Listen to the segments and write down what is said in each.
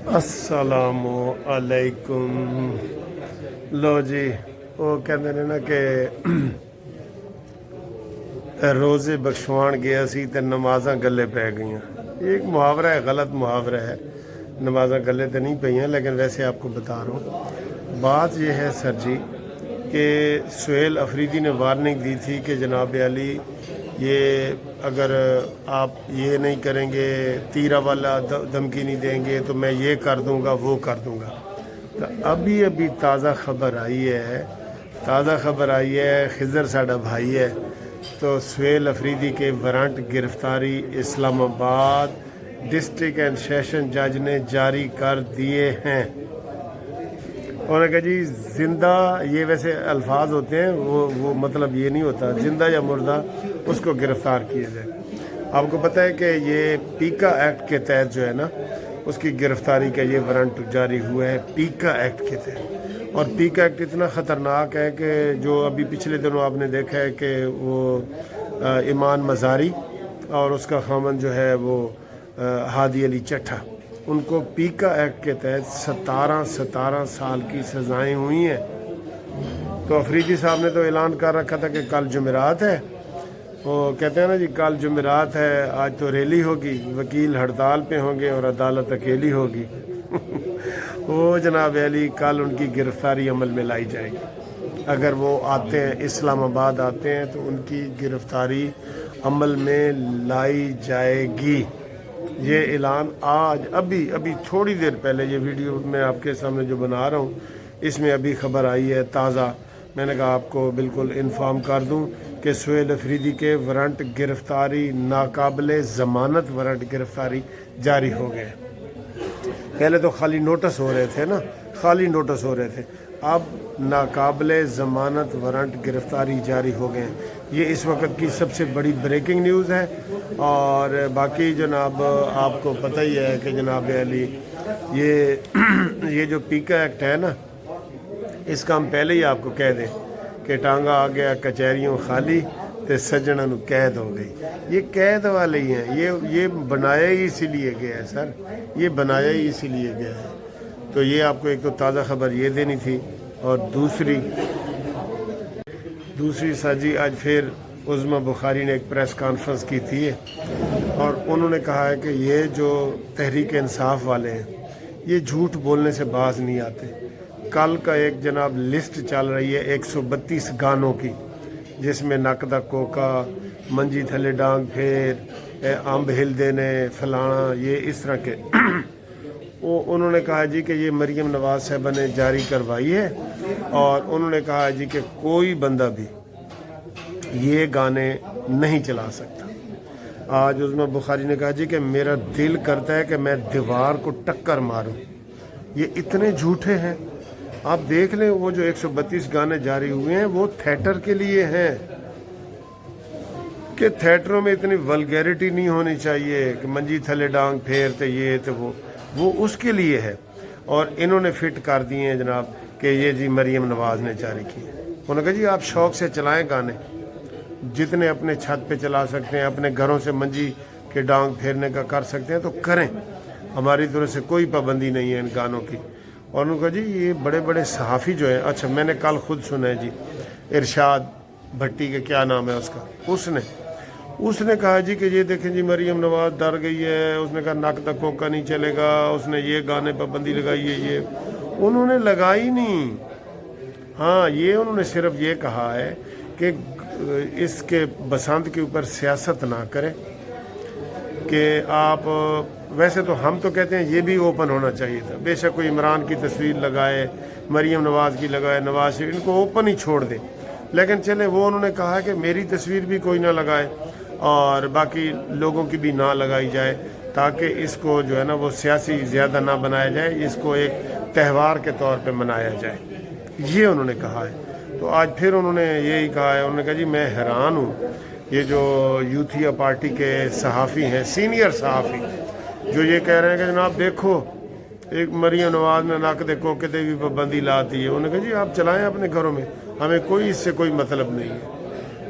السلام علیکم. لو جی وہ کہتے ہیں نا کہ روزے بخشوان گیا سی تے نمازاں گلے پی گئیاں. یہ ایک محاورہ ہے، غلط محاورہ ہے. نمازاں گلے تو نہیں پہ، لیکن ویسے آپ کو بتا رہا ہوں. بات یہ ہے سر جی کہ سہیل افریدی نے وارننگ دی تھی کہ جناب علی یہ اگر آپ یہ نہیں کریں گے، تیرہ والا دھمکی نہیں دیں گے تو میں یہ کر دوں گا وہ کر دوں گا. تو ابھی تازہ خبر آئی ہے خضر ساڈا بھائی ہے تو سہیل افریدی کے وارنٹ گرفتاری اسلام آباد ڈسٹرکٹ اینڈ سیشن جج نے جاری کر دیے ہیں. انہوں نے کہا جی زندہ، یہ ویسے الفاظ ہوتے ہیں، وہ مطلب یہ نہیں ہوتا زندہ یا مردہ اس کو گرفتار کیا جائے. آپ کو پتہ ہے کہ یہ پیکا ایکٹ کے تحت جو ہے نا اس کی گرفتاری کا یہ وارنٹ جاری ہوا ہے پیکا ایکٹ کے تحت. اور پیکا ایکٹ اتنا خطرناک ہے کہ جو ابھی پچھلے دنوں آپ نے دیکھا ہے کہ وہ ایمان مزاری اور اس کا خامن جو ہے وہ ہادی علی چٹھا، ان کو پیکا ایکٹ کے تحت 17 سال کی سزائیں ہوئی ہیں. تو افریدی صاحب نے تو اعلان کر رکھا تھا کہ کل جمعرات ہے. وہ کہتے ہیں نا جی کل جمعرات ہے، آج تو ریلی ہوگی، وکیل ہڑتال پہ ہوں گے اور عدالت اکیلی ہوگی. وہ جناب علی کل ان کی گرفتاری عمل میں لائی جائے گی. اگر وہ آتے ہیں، اسلام آباد آتے ہیں تو ان کی گرفتاری عمل میں لائی جائے گی. یہ اعلان آج ابھی تھوڑی دیر پہلے، یہ ویڈیو میں آپ کے سامنے جو بنا رہا ہوں اس میں ابھی خبر آئی ہے تازہ. میں نے کہا آپ کو بالکل انفارم کر دوں کہ سہیل افریدی کے وارنٹ گرفتاری، ناقابل ضمانت وارنٹ گرفتاری جاری ہو گئے. پہلے تو خالی نوٹس ہو رہے تھے، اب ناقابل ضمانت وارنٹ گرفتاری جاری ہو گئے. یہ اس وقت کی سب سے بڑی بریکنگ نیوز ہے. اور باقی جناب آپ کو پتہ ہی ہے کہ جناب علی یہ جو پیکا ایکٹ ہے نا، اس کا ہم پہلے ہی آپ کو کہہ دیں کہ ٹانگا آ گیا کچہریوں خالی تے سجنا نو قید ہو گئی. یہ قید والے ہی ہیں، یہ بنایا ہی اسی لیے گیا ہے سر، یہ بنایا ہی اسی لیے گیا ہے. تو یہ آپ کو ایک تو تازہ خبر یہ دینی تھی. اور دوسری ساجی آج پھر عظمیٰ بخاری نے ایک پریس کانفرنس کی تھی اور انہوں نے کہا ہے کہ یہ جو تحریک انصاف والے ہیں یہ جھوٹ بولنے سے باز نہیں آتے. کل کا ایک جناب لسٹ چل رہی ہے 132 گانوں کی، جس میں نقدہ کوکا، منجی تھلے ڈانگ پھیر، امب ہل دینے، فلانا، یہ اس طرح کے. انہوں نے کہا جی کہ یہ مریم نواز صاحبہ نے جاری کروائی ہے اور انہوں نے کہا جی کہ کوئی بندہ بھی یہ گانے نہیں چلا سکتا. آج عظمیٰ بخاری نے کہا جی کہ میرا دل کرتا ہے کہ میں دیوار کو ٹکر ماروں. یہ اتنے جھوٹے ہیں. آپ دیکھ لیں وہ جو 132 گانے جاری ہوئے ہیں وہ تھیٹر کے لیے ہیں کہ تھیٹروں میں اتنی ولگیرٹی نہیں ہونی چاہیے کہ منجی تھلے ڈانگ پھیرتے یہ تو وہ اس کے لیے ہے. اور انہوں نے فٹ کر دیے ہیں جناب کہ یہ جی مریم نواز نے جاری کی. انہوں نے کہا جی آپ شوق سے چلائیں گانے، جتنے اپنے چھت پہ چلا سکتے ہیں، اپنے گھروں سے منجی کے ڈانگ پھیرنے کا کر سکتے ہیں تو کریں، ہماری طرف سے کوئی پابندی نہیں ہے ان گانوں کی. اور انہوں نے کہا جی یہ بڑے بڑے صحافی جو ہیں، اچھا میں نے کل خود سنا ہے جی، ارشاد بھٹی کے کیا نام ہے اس کا، اس نے کہا جی کہ یہ دیکھیں جی مریم نواز ڈر گئی ہے، اس نے کہا نک تک کوکا نہیں چلے گا، اس نے یہ گانے پابندی لگائی ہے. یہ انہوں نے لگائی نہیں. ہاں یہ انہوں نے صرف یہ کہا ہے کہ اس کے بسنت کے اوپر سیاست نہ کریں، کہ آپ ویسے تو ہم تو کہتے ہیں یہ بھی اوپن ہونا چاہیے تھا. بے شک کوئی عمران کی تصویر لگائے، مریم نواز کی لگائے، نواز شریف، ان کو اوپن ہی چھوڑ دیں. لیکن چلے وہ انہوں نے کہا کہ میری تصویر بھی کوئی نہ لگائے اور باقی لوگوں کی بھی نہ لگائی جائے، تاکہ اس کو جو ہے نا وہ سیاسی زیادہ نہ بنایا جائے، اس کو ایک تہوار کے طور پہ منایا جائے. یہ انہوں نے کہا ہے. تو آج پھر انہوں نے یہی کہا ہے. انہوں نے کہا جی میں حیران ہوں، یہ جو یوتھیا پارٹی کے صحافی ہیں، سینئر صحافی، جو یہ کہہ رہے ہیں کہ جناب دیکھو ایک مریم نواز نے نک دے کوکے تے بھی پابندی لاتی ہے. انہوں نے کہا جی آپ چلائیں اپنے گھروں میں، ہمیں کوئی اس سے کوئی مطلب نہیں ہے.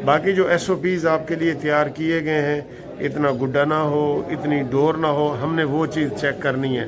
باقی جو SOPs آپ کے لیے تیار کیے گئے ہیں، اتنا گڈا نہ ہو، اتنی ڈور نہ ہو، ہم نے وہ چیز چیک کرنی ہے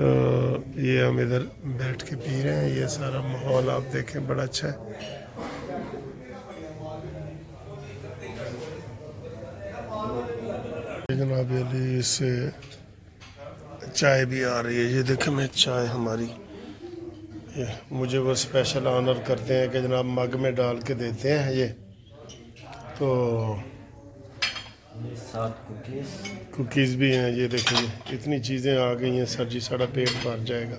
تو یہ ہم ادھر بیٹھ کے پی رہے ہیں. یہ سارا ماحول آپ دیکھیں بڑا اچھا ہے. جناب علی سے چائے بھی آ رہی ہے. یہ دیکھیں میں چائے ہماری مجھے وہ اسپیشل آنر کرتے ہیں کہ جناب مگ میں ڈال کے دیتے ہیں. یہ تو کوکیز بھی ہیں. یہ دیکھیں اتنی چیزیں آ گئی ہیں سر جی ساڑا پیٹ بھر جائے گا.